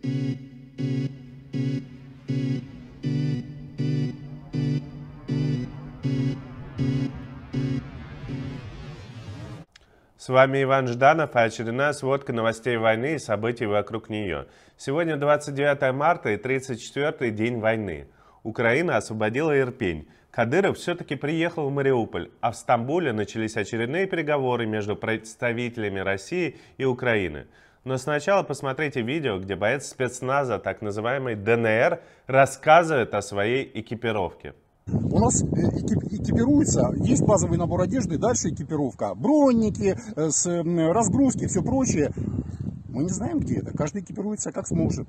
С вами Иван Жданов и очередная сводка новостей войны и событий вокруг нее. Сегодня 29 марта и 34-й день войны. Украина освободила Ирпень. Кадыров все-таки приехал в Мариуполь, а в Стамбуле начались очередные переговоры между представителями России и Украины. Но сначала посмотрите видео, где боец спецназа, так называемый ДНР, рассказывает о своей экипировке. У нас экипируется, есть базовый набор одежды, дальше экипировка. Бронники, разгрузки, все прочее. Мы не знаем, где это. Каждый экипируется как сможет.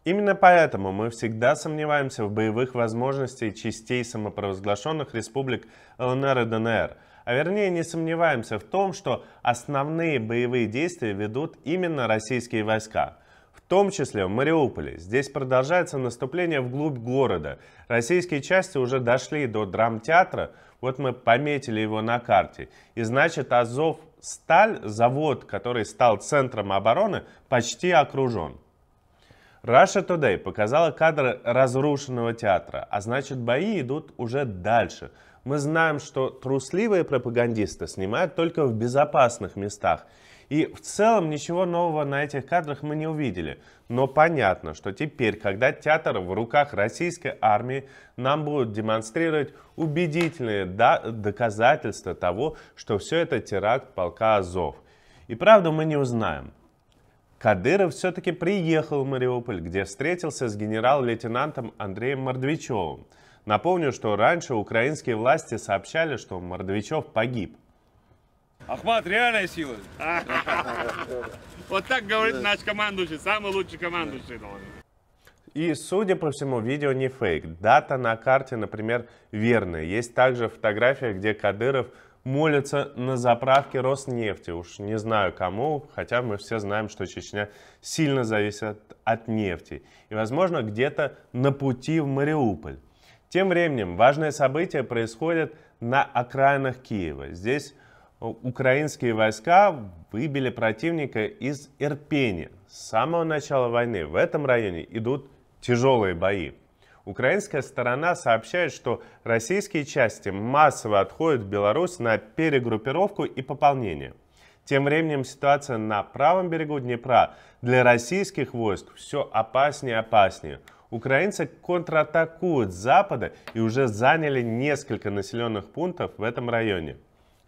Именно поэтому мы всегда сомневаемся в боевых возможностях частей самопровозглашенных республик ЛНР и ДНР. А вернее, не сомневаемся в том, что основные боевые действия ведут именно российские войска. В том числе в Мариуполе. Здесь продолжается наступление вглубь города. Российские части уже дошли до драмтеатра. Вот мы пометили его на карте. И значит, Азовсталь, завод, который стал центром обороны, почти окружен. Russia Today показала кадры разрушенного театра. А значит, бои идут уже дальше. Мы знаем, что трусливые пропагандисты снимают только в безопасных местах. И в целом ничего нового на этих кадрах мы не увидели. Но понятно, что теперь, когда театр в руках российской армии, нам будут демонстрировать убедительные доказательства того, что все это теракт полка Азов. И правду мы не узнаем. Кадыров все-таки приехал в Мариуполь, где встретился с генерал-лейтенантом Андреем Мордвичевым. Напомню, что раньше украинские власти сообщали, что Мордвичев погиб. Ахмат реальная сила. Вот так говорит наш командующий, самый лучший командующий. И, судя по всему, видео не фейк. Дата на карте, например, верная. Есть также фотография, где Кадыров молится на заправке Роснефти. Уж не знаю кому, хотя мы все знаем, что Чечня сильно зависит от нефти. И, возможно, где-то на пути в Мариуполь. Тем временем, важное событие происходит на окраинах Киева. Здесь украинские войска выбили противника из Ирпени. С самого начала войны в этом районе идут тяжелые бои. Украинская сторона сообщает, что российские части массово отходят в Беларусь на перегруппировку и пополнение. Тем временем ситуация на правом берегу Днепра для российских войск все опаснее и опаснее. Украинцы контратакуют с запада и уже заняли несколько населенных пунктов в этом районе.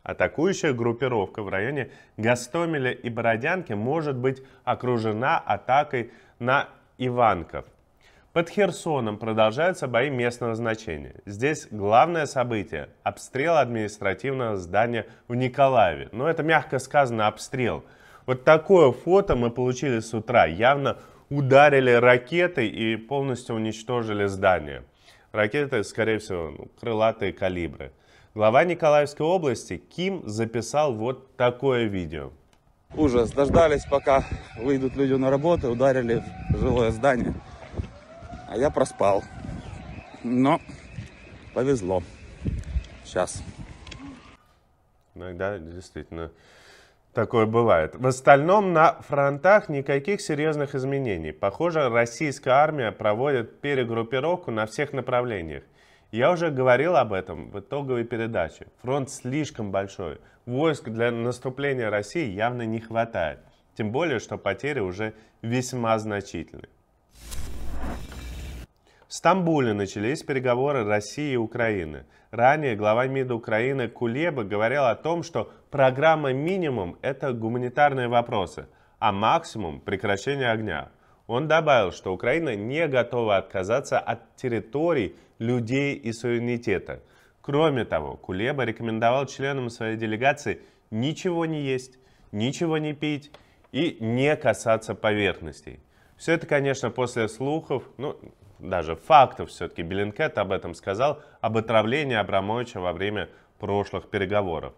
Атакующая группировка в районе Гостомеля и Бородянки может быть окружена атакой на Иванков. Под Херсоном продолжаются бои местного значения. Здесь главное событие – обстрел административного здания в Николаеве. Но это мягко сказано обстрел. Вот такое фото мы получили с утра. Явно ударили ракетой и полностью уничтожили здание. Ракеты, скорее всего, крылатые калибры. Глава Николаевской области Ким записал вот такое видео. Ужас. Дождались, пока выйдут люди на работу, ударили в жилое здание. А я проспал. Но повезло. Сейчас. Иногда действительно такое бывает. В остальном на фронтах никаких серьезных изменений. Похоже, российская армия проводит перегруппировку на всех направлениях. Я уже говорил об этом в итоговой передаче. Фронт слишком большой. Войск для наступления России явно не хватает. Тем более, что потери уже весьма значительны. В Стамбуле начались переговоры России и Украины. Ранее глава МИДа Украины Кулеба говорил о том, что программа «Минимум» — это гуманитарные вопросы, а «Максимум» — прекращение огня. Он добавил, что Украина не готова отказаться от территорий, людей и суверенитета. Кроме того, Кулеба рекомендовал членам своей делегации ничего не есть, ничего не пить и не касаться поверхностей. Все это, конечно, после слухов, даже фактов все-таки. Беллинкет об этом сказал, об отравлении Абрамовича во время прошлых переговоров.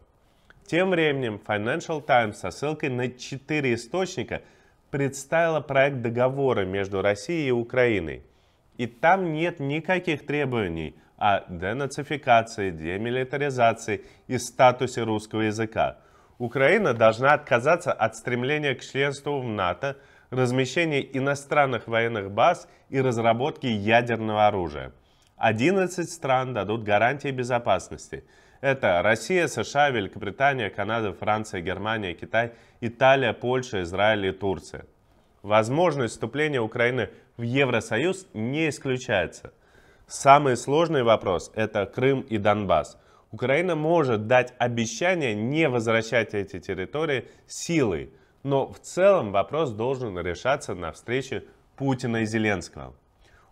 Тем временем Financial Times со ссылкой на 4 источника представила проект договора между Россией и Украиной. И там нет никаких требований о денацификации, демилитаризации и статусе русского языка. Украина должна отказаться от стремления к членству в НАТО, размещение иностранных военных баз и разработки ядерного оружия. 11 стран дадут гарантии безопасности. Это Россия, США, Великобритания, Канада, Франция, Германия, Китай, Италия, Польша, Израиль и Турция. Возможность вступления Украины в Евросоюз не исключается. Самый сложный вопрос – это Крым и Донбасс. Украина может дать обещание не возвращать эти территории силой, но в целом вопрос должен решаться на встрече Путина и Зеленского.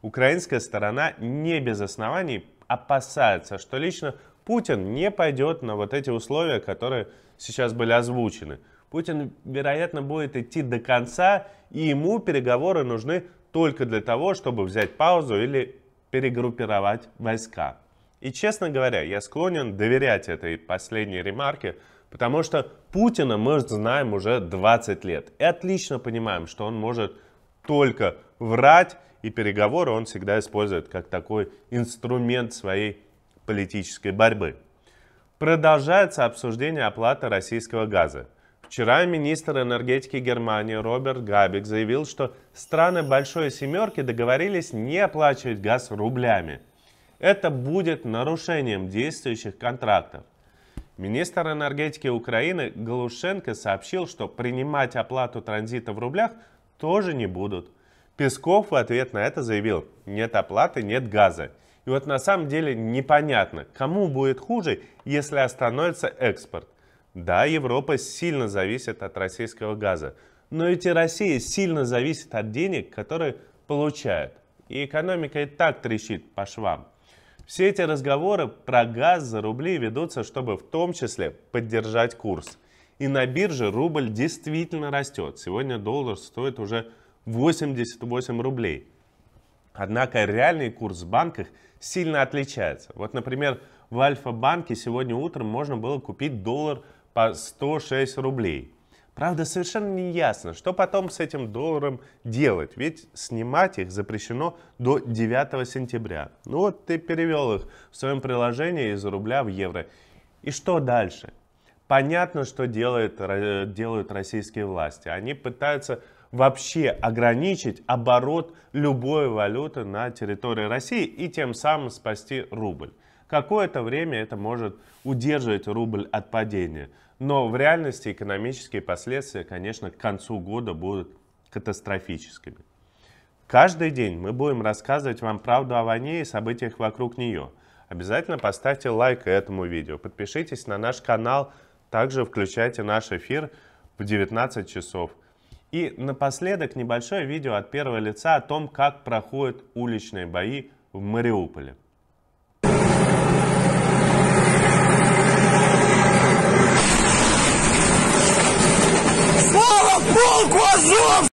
Украинская сторона не без оснований опасается, что лично Путин не пойдет на вот эти условия, которые сейчас были озвучены. Путин, вероятно, будет идти до конца, и ему переговоры нужны только для того, чтобы взять паузу или перегруппировать войска. И, честно говоря, я склонен доверять этой последней ремарке, потому что Путина мы знаем уже 20 лет. И отлично понимаем, что он может только врать, и переговоры он всегда использует как такой инструмент своей политической борьбы. Продолжается обсуждение оплаты российского газа. Вчера министр энергетики Германии Роберт Габек заявил, что страны Большой Семерки договорились не оплачивать газ рублями. Это будет нарушением действующих контрактов. Министр энергетики Украины Галушенко сообщил, что принимать оплату транзита в рублях тоже не будут. Песков в ответ на это заявил: нет оплаты, нет газа. И вот на самом деле непонятно, кому будет хуже, если остановится экспорт. Да, Европа сильно зависит от российского газа, но ведь и Россия сильно зависит от денег, которые получает. И экономика и так трещит по швам. Все эти разговоры про газ за рубли ведутся, чтобы в том числе поддержать курс. И на бирже рубль действительно растет. Сегодня доллар стоит уже 88 рублей. Однако реальный курс в банках сильно отличается. Вот, например, в Альфа-банке сегодня утром можно было купить доллар по 106 рублей. Правда, совершенно не ясно, что потом с этим долларом делать, ведь снимать их запрещено до 9 сентября. Ну вот ты перевел их в своем приложении из рубля в евро. И что дальше? Понятно, что делают российские власти. Они пытаются вообще ограничить оборот любой валюты на территории России и тем самым спасти рубль. Какое-то время это может удерживать рубль от падения. Но в реальности экономические последствия, конечно, к концу года будут катастрофическими. Каждый день мы будем рассказывать вам правду о войне и событиях вокруг нее. Обязательно поставьте лайк этому видео, подпишитесь на наш канал, также включайте наш эфир в 19 часов. И напоследок небольшое видео от первого лица о том, как проходят уличные бои в Мариуполе. Слава полку Азов!